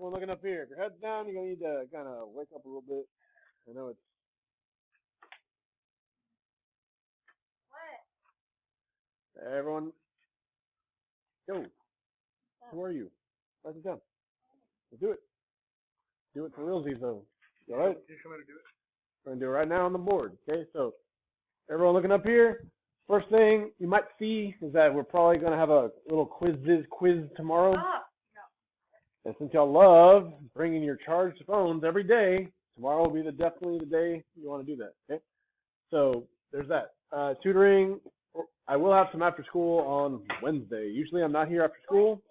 Everyone looking up here. If your head's down, you're going to need to kind of wake up a little bit. I know it's... What? Everyone... Yo. Who are you? Write it down. Let's do it. Do it for realsies, though. All right? Can you come in and do it? We're going to do it right now on the board. Okay, so everyone looking up here. First thing you might see is that we're probably going to have a little quiz tomorrow. No. And since y'all love bringing your charged phones every day, tomorrow will be definitely the day you want to do that. Okay, so there's that. Tutoring, I will have some after school on Wednesday. Usually I'm not here after school.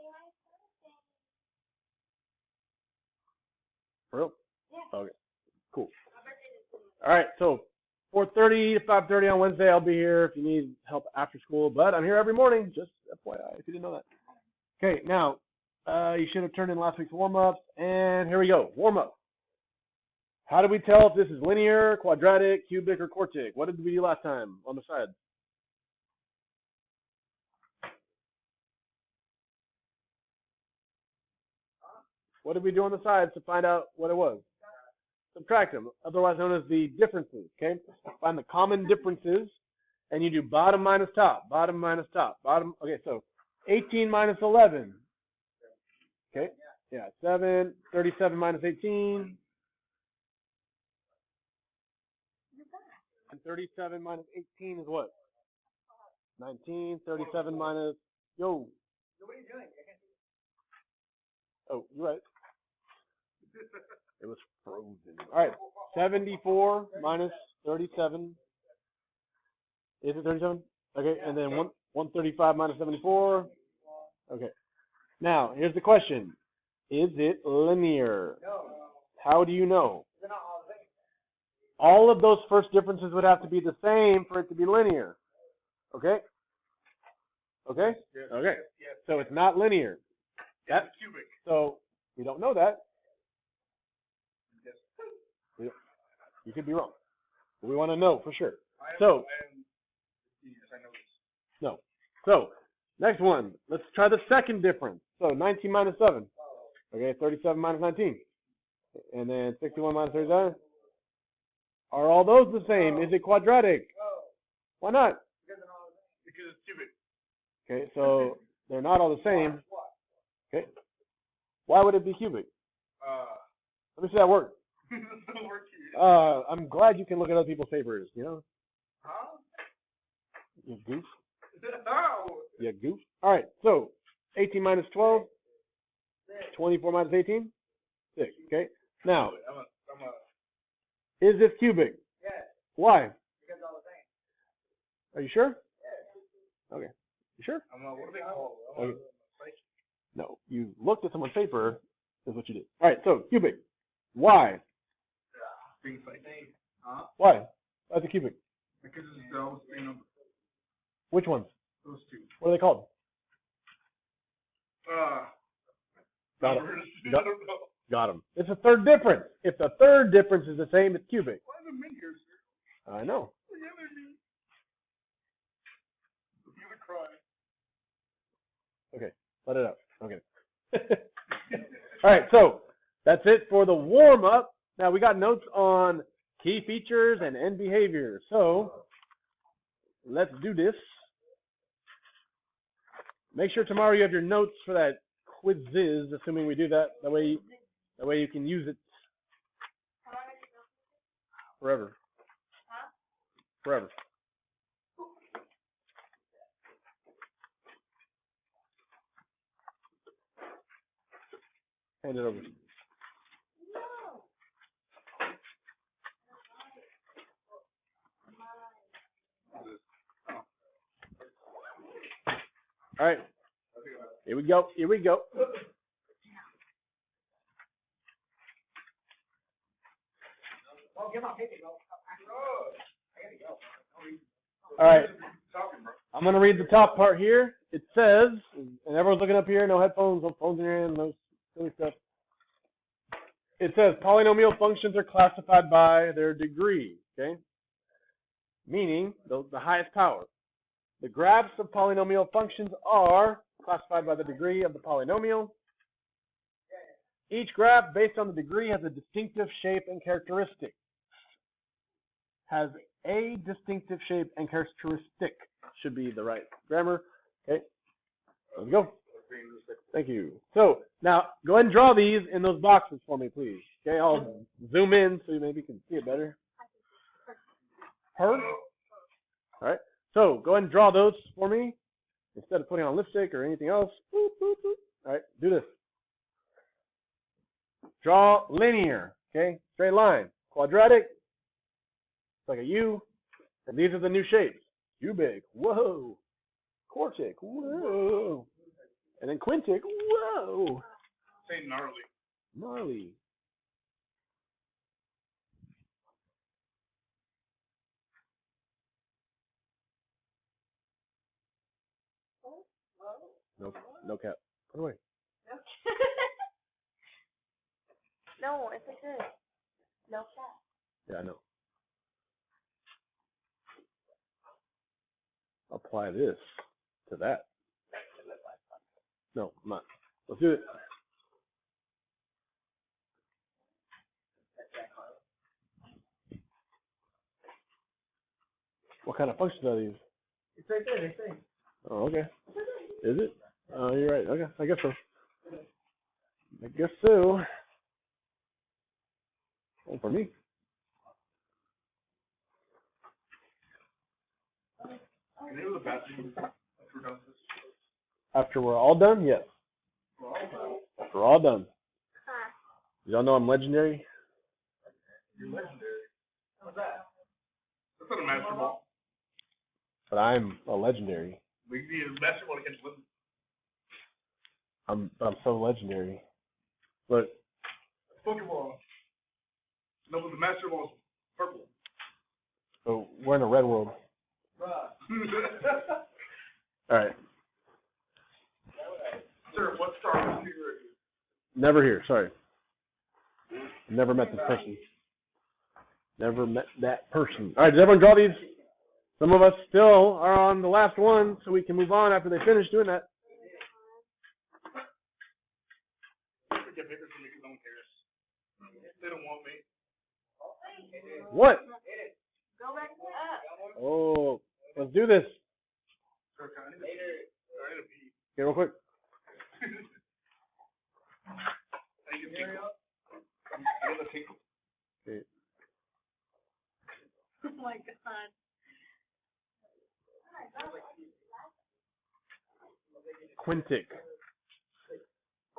For real? Yeah. Okay, cool. All right, so 4:30 to 5:30 on Wednesday, I'll be here if you need help after school. But I'm here every morning, just FYI, if you didn't know that. Okay, now, you should have turned in last week's warm-ups, and here we go. Warm-up. How do we tell if this is linear, quadratic, cubic, or quartic? What did we do last time on the side? What did we do on the sides to find out what it was? Subtract them, otherwise known as the differences, okay? Find the common differences, and you do bottom minus top, bottom minus top, bottom. Okay, so 18 minus 11. Okay, yeah, 7, 37 minus 18. And 37 minus 18 is what? 19, 37 minus, yo. Nobody's doing it. Oh, you're right. It was frozen. All right, 74 minus 37. Is it 37? Okay, and then 135 minus 74. Okay. Now, here's the question. Is it linear? No. How do you know? They're not all the same. All of those first differences would have to be the same for it to be linear. Okay? Okay? Yes. Okay. Yes. So it's not linear. That's cubic. So we don't know that. Yes. You could be wrong. But we want to know for sure. I know this. No. So, next one. Let's try the second difference. So 19 minus 7. Okay, 37 minus 19. And then 61 minus 37. Are all those the same? Is it quadratic? Why not? Because it's cubic. Okay, so they're not all the same. Okay. Why would it be cubic? Let me see that work. I'm glad you can look at other people's papers, you know? Huh? You goof. How? You goof. All right, so 18 minus 12. 24 minus 18? 6, okay? Now, is this cubic? Yes. Why? Because all the same. Are you sure? Yes. Okay. You sure? What do they call it? Okay. No, you looked at someone's paper, is what you did. All right, so cubic. Why? Being like, huh? Why? Why's it cubic? Because it's those three numbers. Which ones? Those two. What are they called? Got it. Got them. It's a third difference. If the third difference is the same, it's cubic. Why is it min here, sir? I know. You're gonna cry. Okay, let it out. Okay. All right, so that's it for the warm-up. Now, we got notes on key features and end behavior. So, let's do this. Make sure tomorrow you have your notes for that quizzes, assuming we do that. That way you can use it forever. Forever. Hand it over. All right. Here we go. Here we go. All right. I'm going to read the top part here. It says, and everyone's looking up here, no headphones, no phones in your hand, no silly stuff. It says polynomial functions are classified by their degree, okay? Meaning the highest power. The graphs of polynomial functions are classified by the degree of the polynomial. Each graph based on the degree has a distinctive shape and characteristic. Has a distinctive shape and characteristic should be the right grammar. Okay, let's go. Thank you. So now go ahead and draw these in those boxes for me, please. Okay, I'll zoom in so you maybe can see it better. Her? All right. So go ahead and draw those for me instead of putting on lipstick or anything else. Boop, boop, boop. All right, do this. Draw linear. Okay, straight line. Quadratic. It's like a U. And these are the new shapes. Cubic. Whoa. Quartic. Whoa. And then quintic. Whoa. Say gnarly. Gnarly. No cap. Put away. No, it's like this. No cap. Yeah, I know. Apply this to that. No, I'm not. Let's do it. What kind of functions are these? It's right there, they say. Oh, okay. Is it? Oh, you're right. Okay, I guess so. I guess so. Well, for me. Can you go to the bathroom after we're done with this? After we're all done? Yes. After we're all done. Y'all know I'm legendary? You're legendary. What's that? That's not a master ball. But I'm a legendary. We need a master ball to catch lemons. I'm so legendary. Look. Pokeball. No, but the master ball is purple. So we're in a red world. All right. Sir, what star was here? Never here. Sorry. Never met this person. Never met that person. All right. Did everyone draw these? Some of us still are on the last one, so we can move on after they finish doing that. Get bigger for me because no one cares. They don't want me. What? Go back up. Oh, let's do this. Sir, can I need to pee? Okay, real quick. I need to tinkle. I need to tinkle. Okay. Oh my god. Quintic.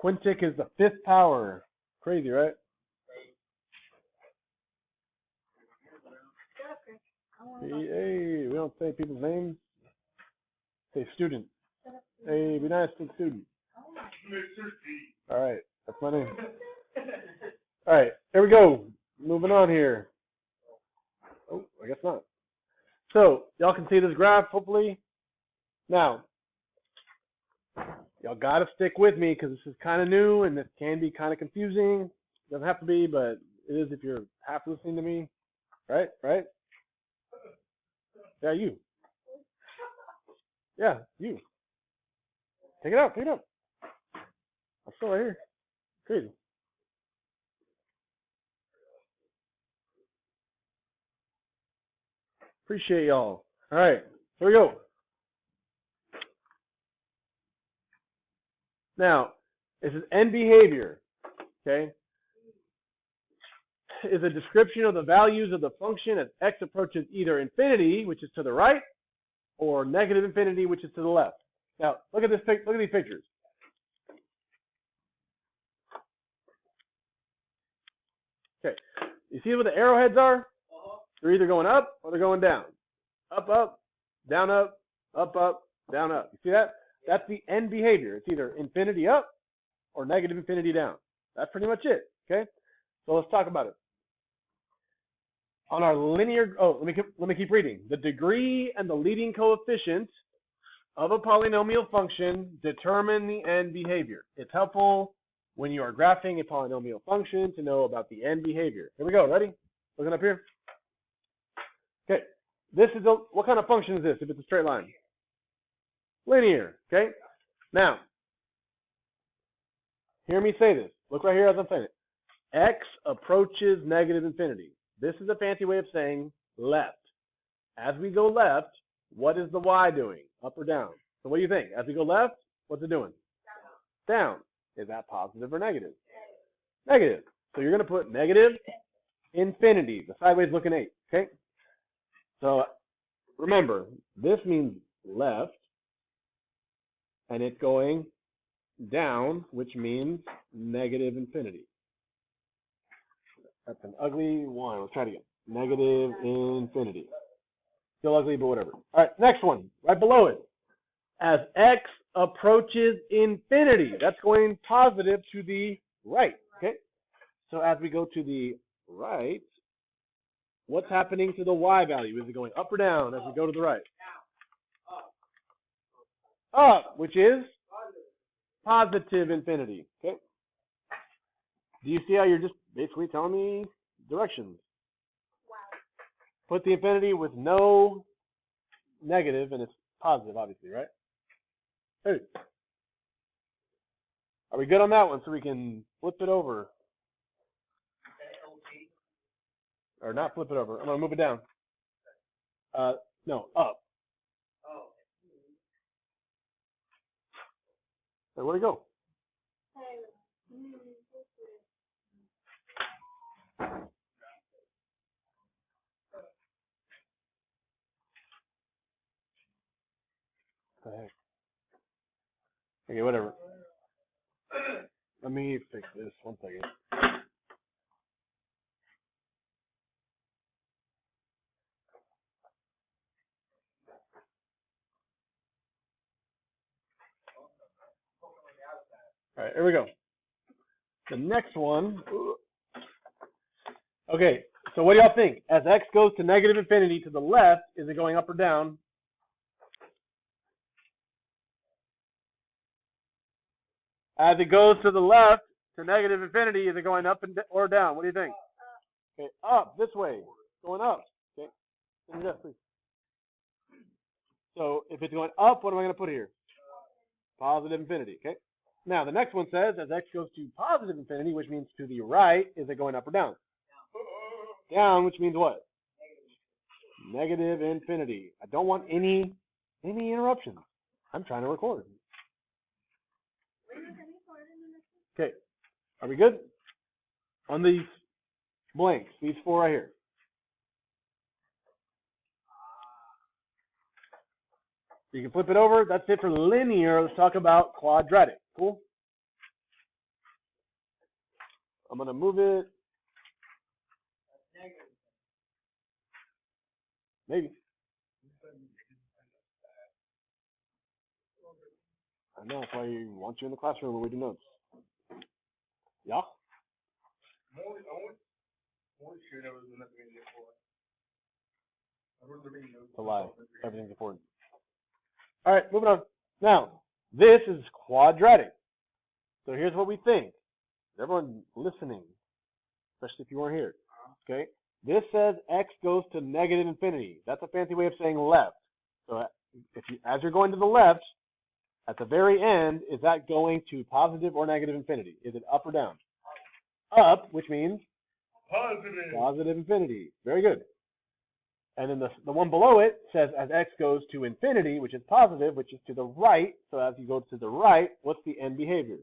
Quintic is the fifth power. Crazy, right? Hey, we don't say people's names. Say student. Hey, be nice to the student. Mr. D. All right, that's my name. All right, here we go. Moving on here. Oh, I guess not. So, y'all can see this graph, hopefully. Now, y'all got to stick with me because this is kind of new and this can be kind of confusing. Doesn't have to be, but it is if you're half listening to me. Right? Right? Yeah, you. Yeah, you. Take it out. Take it out. I'm still right here. Crazy. Appreciate y'all. All right, here we go. Now, this is end behavior, okay? Is a description of the values of the function as x approaches either infinity, which is to the right, or negative infinity, which is to the left. Now, look at this. Look at these pictures. Okay, you see what the arrowheads are? They're either going up or they're going down. Up, up, down, up, down, up. You see that? That's the end behavior. It's either infinity up or negative infinity down. That's pretty much it, okay? So let's talk about it. On our linear, let me keep reading. The degree and the leading coefficient of a polynomial function determine the end behavior. It's helpful when you are graphing a polynomial function to know about the end behavior. Here we go. Ready? Looking up here. Okay. This is what kind of function is this if it's a straight line? Linear. Okay. Now, hear me say this. Look right here as I'm saying it. X approaches negative infinity. This is a fancy way of saying left. As we go left, what is the y doing? Up or down? So what do you think? As we go left, what's it doing? Down. Is that positive or negative? Negative. So you're going to put negative infinity, the sideways looking 8. Okay? So remember, this means left, and it's going down, which means negative infinity. That's an ugly one. Let's try it again. Negative infinity. Still ugly, but whatever. All right, next one, right below it. As x approaches infinity, that's going positive to the right. Okay? So as we go to the right, what's happening to the y value? Is it going up or down as we go to the right? Up, which is positive infinity. Okay? Do you see how you're just basically telling me directions? Put the infinity with no negative, and it's positive, obviously, right? Hey. Are we good on that one so we can flip it over? Or not flip it over. I'm going to move it down. No, up. Hey, where'd it go? What the heck? Okay, whatever. Let me fix this. 1 second. All right, here we go. The next one. Okay, so what do y'all think? As x goes to negative infinity to the left, is it going up or down? As it goes to the left to negative infinity, is it going up or down? What do you think? Okay, up, this way. Going up. Okay, yes, please. So if it's going up, what am I going to put here? Positive infinity, okay? Now, the next one says, as x goes to positive infinity, which means to the right, is it going up or down? Down, which means what? Negative infinity. I don't want any interruptions. I'm trying to record. Okay, are we good? On these blanks, these 4 right here. You can flip it over. That's it for linear. Let's talk about quadratic. Cool? I'm going to move it. Maybe. I know, that's why I want you in the classroom where we do notes. Yeah? It's a lie. Everything's important. All right, moving on. Now, this is quadratic. So here's what we think. Is everyone listening? Especially if you weren't here. Okay? This says x goes to negative infinity. That's a fancy way of saying left. So as you're going to the left, at the very end, is that going to positive or negative infinity? Is it up or down? Up, which means positive infinity. Very good. And then the one below it says as x goes to infinity, which is positive, which is to the right. So as you go to the right, what's the end behavior?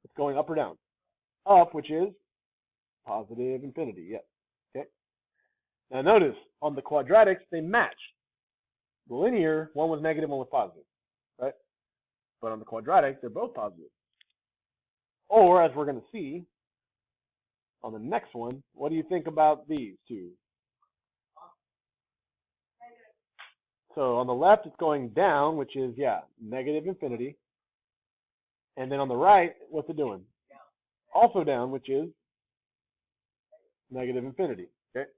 It's going up or down? Up, which is positive infinity. Yes. Okay. Now notice, on the quadratics, they match. The linear, one was negative, one was positive. Right? But on the quadratic, they're both positive. Or, as we're going to see, on the next one, what do you think about these two? So on the left, it's going down, which is, negative infinity. And then on the right, what's it doing? Also down, which is negative infinity. Okay?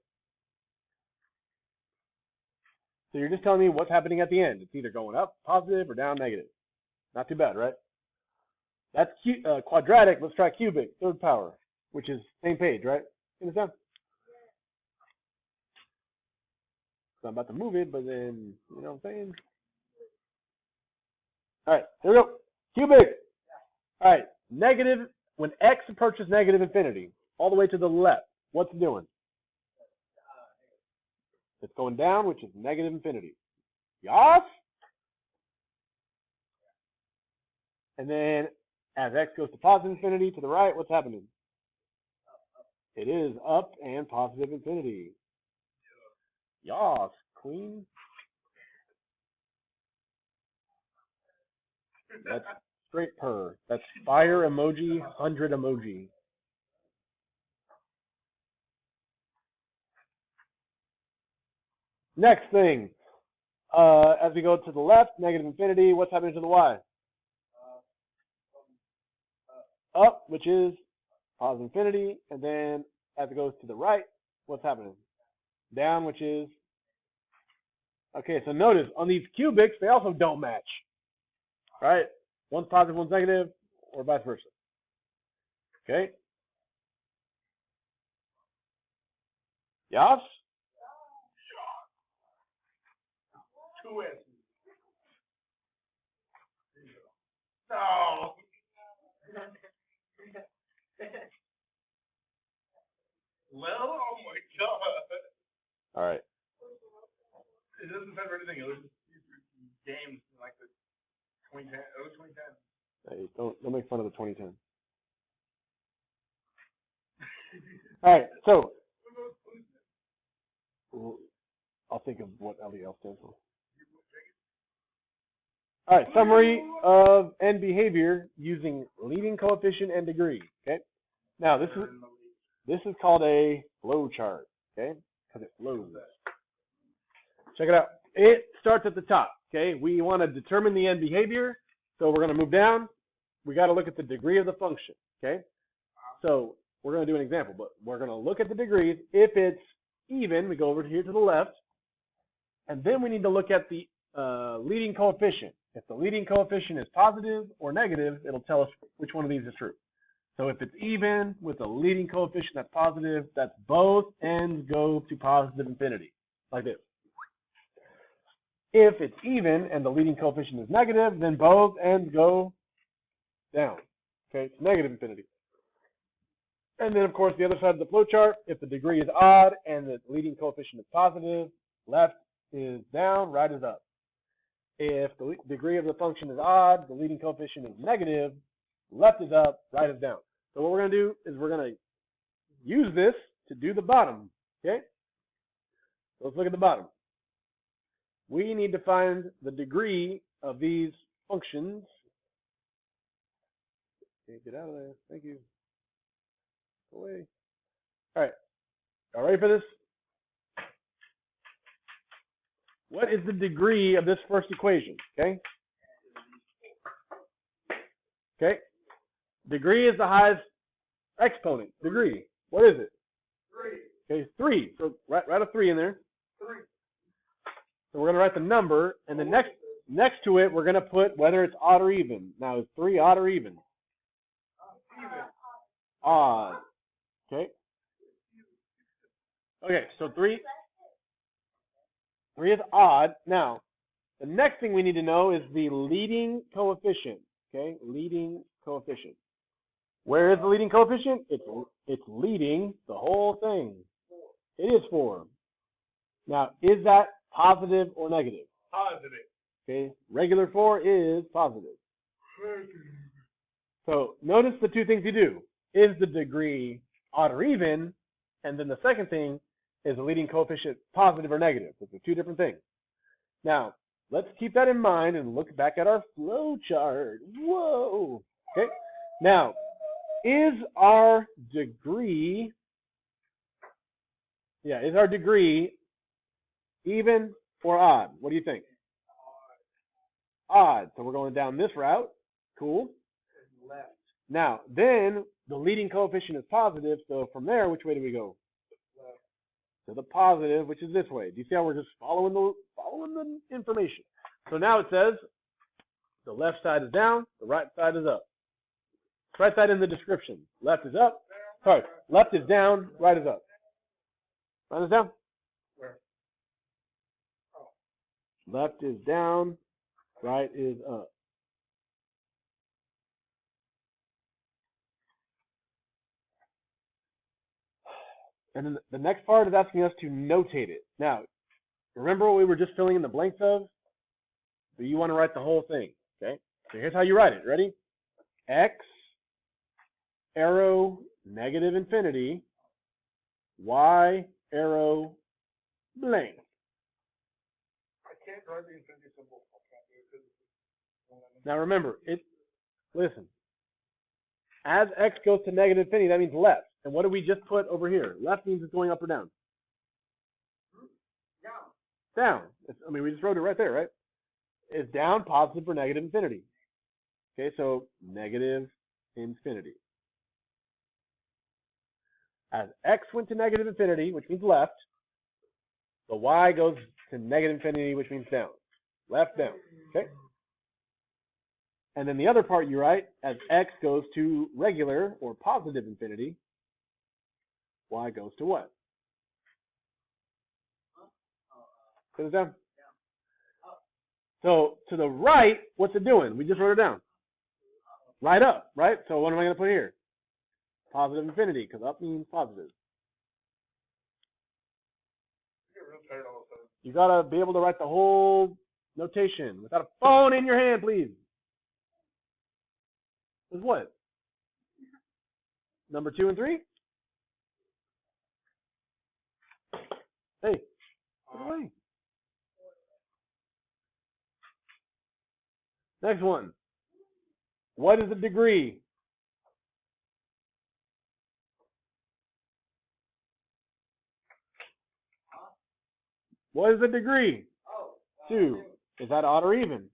So you're just telling me what's happening at the end. It's either going up, positive, or down, negative. Not too bad, right? That's quadratic. Let's try cubic, third power, which is same page, right? You understand? So I'm about to move it, but then, you know what I'm saying? All right, here we go. Cubic. All right, negative when x approaches negative infinity, all the way to the left, what's it doing? It's going down, which is negative infinity. Yes? And then as x goes to positive infinity to the right, what's happening? It is up and positive infinity. Yes, queen. That's straight purr. That's fire emoji, 100 emoji. Next thing, as we go to the left, negative infinity, what's happening to the y? Up, which is positive infinity, and then as it goes to the right, what's happening? Down, which is, okay, so notice, on these cubics, they also don't match, right? One's positive, one's negative, or vice versa. Okay? Yes? Two S's. No. Well, oh my god. All right. It doesn't matter anything. It was just games like the 2010. It was 2010. Hey, don't make fun of the 2010. All right, so I'll think of what LEL stands for. All right, summary of end behavior using leading coefficient and degree. Okay, now this is called a flow chart. Okay, because it flows. Check it out. It starts at the top. Okay, we want to determine the end behavior, so we're going to move down. We got to look at the degree of the function. Okay, so we're going to do an example, but we're going to look at the degrees. If it's even, we go over here to the left, and then we need to look at the leading coefficient. If the leading coefficient is positive or negative, it'll tell us which one of these is true. So if it's even with a leading coefficient that's positive, that's both ends go to positive infinity, like this. If it's even and the leading coefficient is negative, then both ends go down. Okay, it's negative infinity. And then, of course, the other side of the flowchart, if the degree is odd and the leading coefficient is positive, left is down, right is up. If the degree of the function is odd, the leading coefficient is negative, left is up, right is down. So what we're going to do is we're going to use this to do the bottom, okay? So let's look at the bottom. We need to find the degree of these functions. Okay, get out of there. Thank you. Go away. All right. All ready for this? What is the degree of this first equation? Okay. Okay. Degree is the highest exponent. Degree. What is it? 3. Okay, 3. So write a 3 in there. 3. So we're going to write the number, and then next to it, we're going to put whether it's odd or even. Now, is 3 odd or even? Even. Odd. Okay. Okay, so 3 is odd. Now, the next thing we need to know is the leading coefficient. Okay, leading coefficient. Where is the leading coefficient? It's leading the whole thing. It is 4. Now, is that positive or negative? Positive. Okay, regular 4 is positive. So notice the two things you do. Is the degree odd or even? And then the second thing is the leading coefficient positive or negative. Those are two different things. Now, let's keep that in mind and look back at our flow chart. Whoa. Okay. Now, is our degree even or odd? What do you think? Odd. So we're going down this route. Cool. Left. Now, then the leading coefficient is positive. So from there, which way do we go? Left. To the positive, which is this way. Do you see how we're just following the information? So now it says the left side is down, the right side is up. Right side in the description. Left is up. Sorry, left is down, right is up. Right is down. Where? Oh. Left is down, right is up. And then the next part is asking us to notate it. Now, remember what we were just filling in the blanks of? So you want to write the whole thing, okay? So here's how you write it. Ready? X, arrow, negative infinity, Y, arrow, blank. I can't draw the infinity symbol. I can't do it because Now remember, listen. As X goes to negative infinity, that means left. And what did we just put over here? Left means it's going up or down? Down. We just wrote it right there, right? Is down positive or negative infinity? Okay, so negative infinity. As X went to negative infinity, which means left, the Y goes to negative infinity, which means down. Left, down. Okay? And then the other part you write, as X goes to regular or positive infinity, Y goes to what? Put it down. So to the right, what's it doing? We just wrote it down. Right up, right? So what am I going to put here? Positive infinity, because up means positive. You got to be able to write the whole notation without a phone in your hand, please. Is what? Number 2 and 3? Hey, put it away. Next one. What is the degree? What is the degree? 2. Is that odd or even?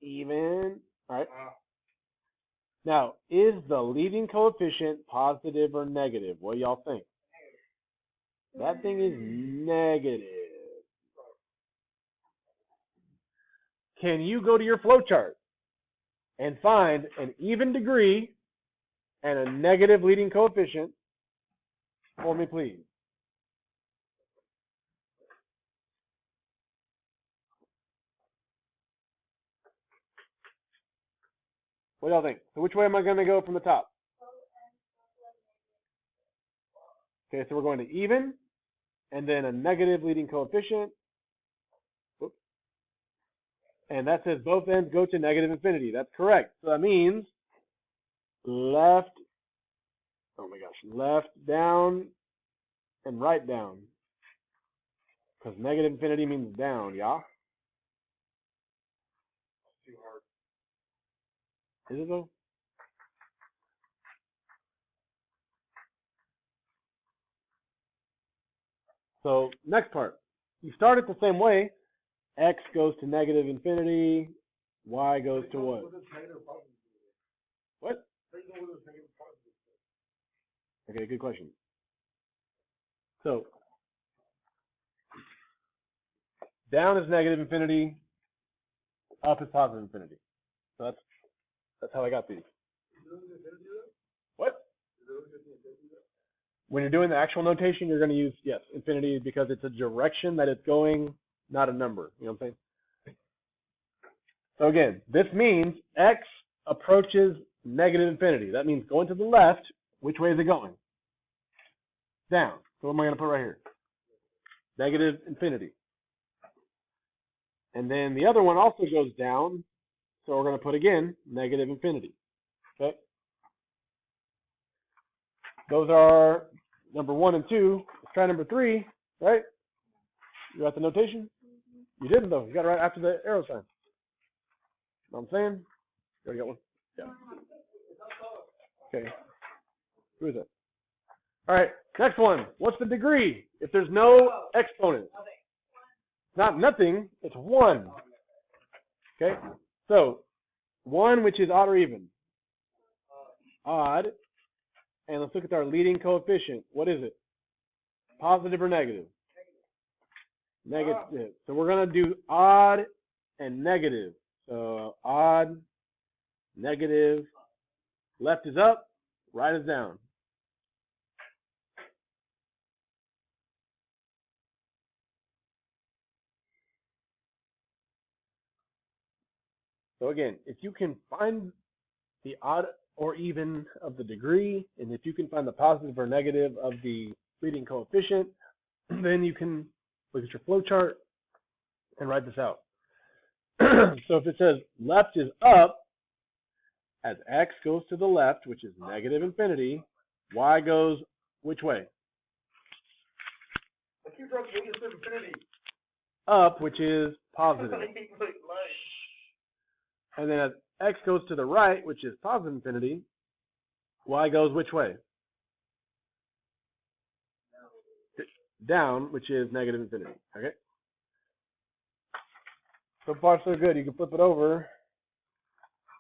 Even. All right. Now, is the leading coefficient positive or negative? What do y'all think? That thing is negative. Can you go to your flowchart and find an even degree and a negative leading coefficient for me, please? What do y'all think? So which way am I going to go from the top? Okay, so we're going to even, and then a negative leading coefficient. Whoops. And that says both ends go to negative infinity. That's correct. So that means left, oh my gosh, left down and right down. Because negative infinity means down, yeah? too hard. Is it though? So next part. You start it the same way. X goes to negative infinity. Y goes to what? What? Okay, good question. So down is negative infinity. Up is positive infinity. So that's how I got these. What? When you're doing the actual notation, you're going to use, yes, infinity because it's a direction that it's going, not a number. You know what I'm saying? So again, this means X approaches negative infinity. That means going to the left. Which way is it going? Down. So what am I going to put right here? Negative infinity. And then the other one also goes down. So we're going to put, again, negative infinity. Okay? Those are number 1 and 2. Let's try number 3, right? You got the notation? You didn't, though. You got it right after the arrow sign. Know what I'm saying? You already got one? Yeah. Okay. Who is it? All right. Next one. What's the degree? If there's no exponent. It's not nothing. It's 1. Okay? So, 1, which is odd or even? Odd. And let's look at our leading coefficient. What is it? Positive or negative? Negative. So we're going to do odd and negative. So odd, negative, left is up, right is down. So again, if you can find the odd or even of the degree. And if you can find the positive or negative of the leading coefficient, then you can look at your flow chart and write this out. So if it says left is up, as x goes to the left, which is negative infinity, y goes which way? I keep dropping infinity. Up, which is positive. And then as x goes to the right, which is positive infinity, y goes which way? Down, which is negative infinity. Okay? So far, so good. You can flip it over.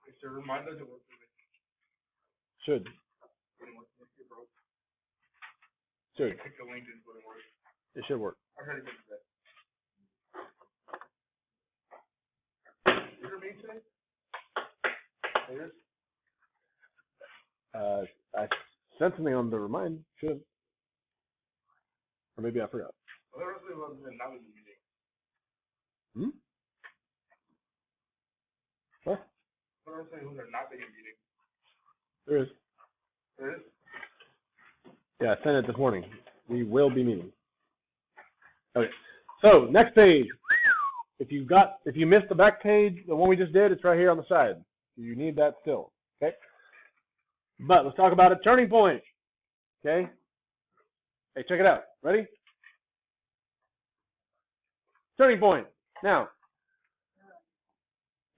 It's a reminder to work with it. Should. Should. Click the link and put it work. It should work. I'm ready to do that. Is there a meeting today? There is? I sent something on the remind. Should. Or maybe I forgot. Well, there really wasn't a not a meeting. Hmm? What? What are saying? Who's not being a meeting? There is. There is? Yeah, I sent it this morning. We will be meeting. Okay. So next page. If you missed the back page, the one we just did, it's right here on the side. You need that still. Okay. But let's talk about a turning point. Okay. Hey, check it out. Ready? Turning point. Now,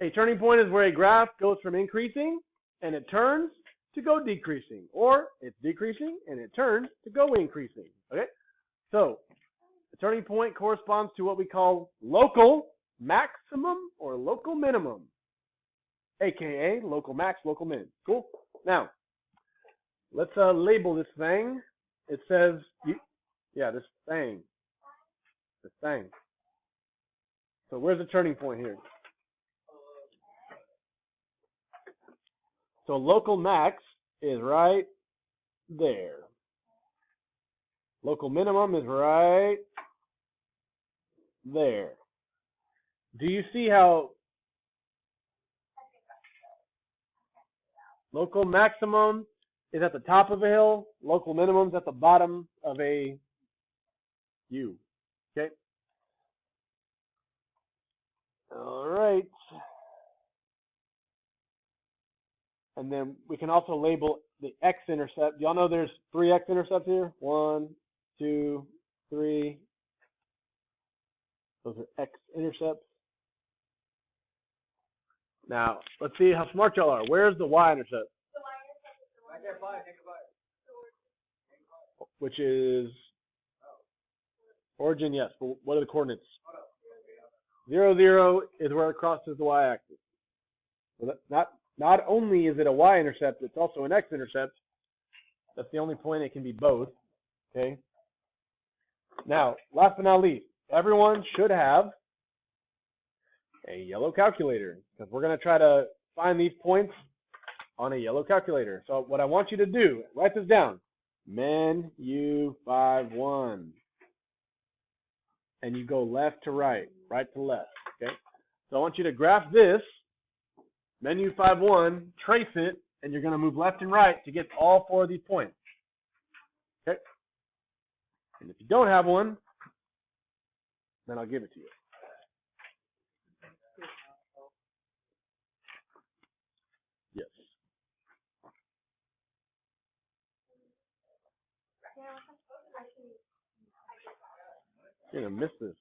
a turning point is where a graph goes from increasing and it turns to go decreasing, or it's decreasing and it turns to go increasing. Okay? So, the turning point corresponds to what we call local maximum or local minimum, aka local max, local min. Cool? Now, let's label this thing. It says, this thing. This thing. So where's the turning point here? So local max is right there. Local minimum is right there. Do you see how local maximum is at the top of a hill, local minimum is at the bottom of a U? Okay? All right. And then we can also label the x-intercept. Do y'all know there's 3 x-intercepts here? 1, 2, 3. Those are x-intercepts. Now, let's see how smart y'all are. Where's the y-intercept? Which is origin, yes. But what are the coordinates? 0, 0 is where it crosses the y-axis. So not only is it a y-intercept, it's also an x-intercept. That's the only point it can be both. Okay. Now, last but not least, everyone should have a yellow calculator because we're going to try to find these points on a yellow calculator. So what I want you to do, write this down. MENU51. And you go left to right, right to left. Okay. So I want you to graph this. MENU51, trace it, and you're going to move left and right to get all 4 of these points. Okay? And if you don't have one, then I'll give it to you. Yes. You're going to miss this.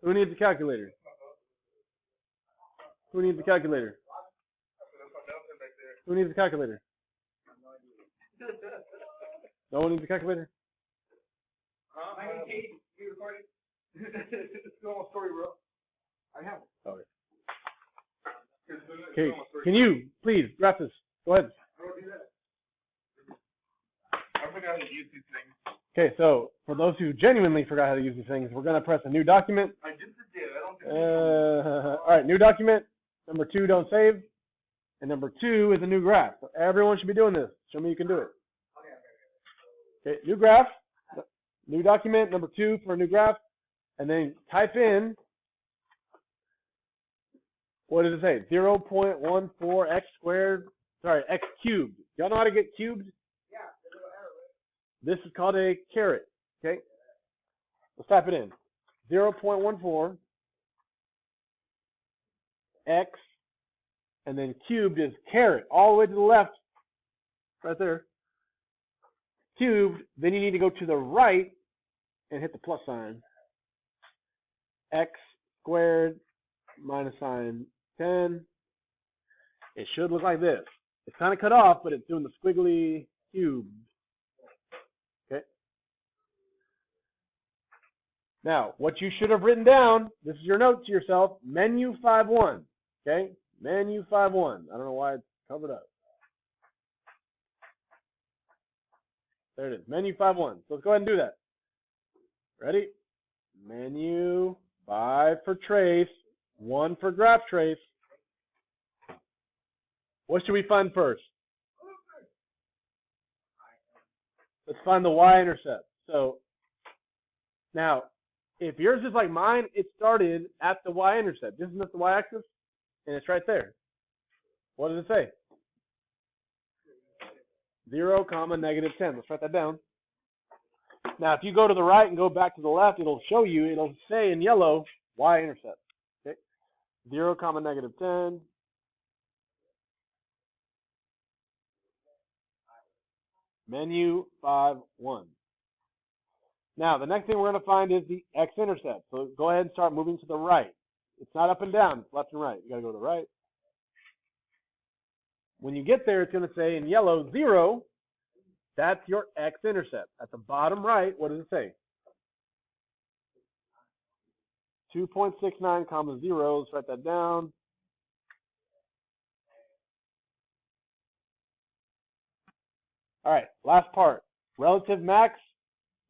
Who needs a calculator? Who needs a calculator? Who needs a calculator? No one needs a calculator? You recording? It's still on story, bro. I have it. Okay. Okay. Can you please graph this? Go ahead. I forgot how to use these things. Okay, so for those who genuinely forgot how to use these things, we're going to press a new document. I just did. I don't think All right, new document. Number 2, don't save. And number 2 is a new graph. So everyone should be doing this. Show me you can do it. Okay, new graph. New document, number 2 for a new graph. And then type in What does it say? 0.14 x squared, sorry, x cubed. Y'all know how to get cubed? This is called a caret, okay? Let's type it in. 0.14 x, and then cubed is caret, all the way to the left, right there. Cubed, then you need to go to the right and hit the plus sign. X squared minus sign 10. It should look like this. It's kind of cut off, but it's doing the squiggly cube. Okay. Now, what you should have written down, this is your note to yourself, menu 5-1. Okay? Menu 5-1. I don't know why it's covered up. There it is. Menu 5-1. So let's go ahead and do that. Ready? Menu 5 for trace, 1 for graph trace. What should we find first? Let's find the y-intercept. So now, if yours is like mine, it started at the y-intercept. Isn't this the y-axis? And it's right there. What does it say? 0, negative 10. Let's write that down. Now, if you go to the right and go back to the left, it'll show you, it'll say in yellow, y-intercept. Okay? 0, negative 10. Menu 5-1. Now, the next thing we're going to find is the x-intercept. So go ahead and start moving to the right. It's not up and down, it's left and right. You got to go to the right. When you get there, it's going to say in yellow, 0. That's your x-intercept. At the bottom right, what does it say? 2.69 comma 0. Let's write that down. All right, last part. Relative max,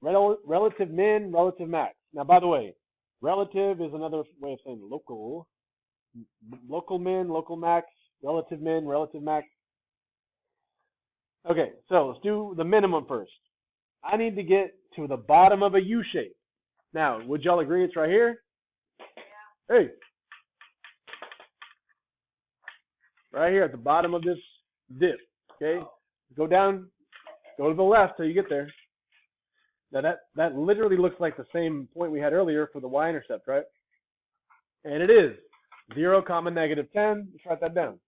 relative min, relative max. Now, by the way, relative is another way of saying local. Local min, local max, relative min, relative max. Okay, so let's do the minimum first. I need to get to the bottom of a U shape. Now, would y'all agree it's right here? Yeah. Hey. Right here at the bottom of this dip, okay? Go down, go to the left till you get there. Now that literally looks like the same point we had earlier for the y-intercept, right? And it is 0, negative 10. Let's write that down.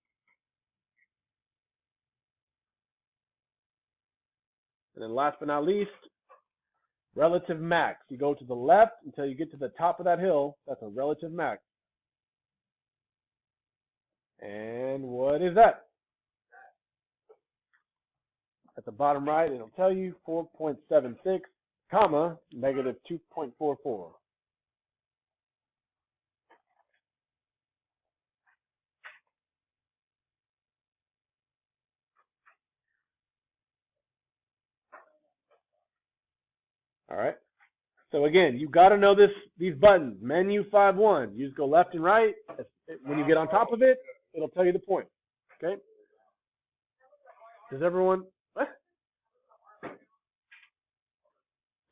And then last but not least, relative max. You go to the left until you get to the top of that hill. That's a relative max. And what is that? At the bottom right, it'll tell you 4.76, comma, negative 2.44. All right. So again, you got to know these buttons. Menu 5-1. You just go left and right. When you get on top of it, it'll tell you the point. Okay. Does everyone? What?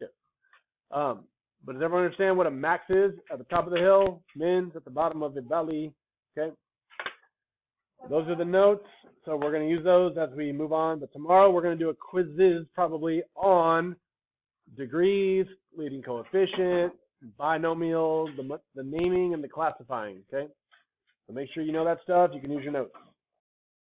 Yeah. But does everyone understand what a max is at the top of the hill? Min's at the bottom of the valley. Okay. Those are the notes. So we're going to use those as we move on. But tomorrow we're going to do a quizzes probably on degrees, leading coefficient, binomial, the naming, and the classifying, okay? So make sure you know that stuff. You can use your notes.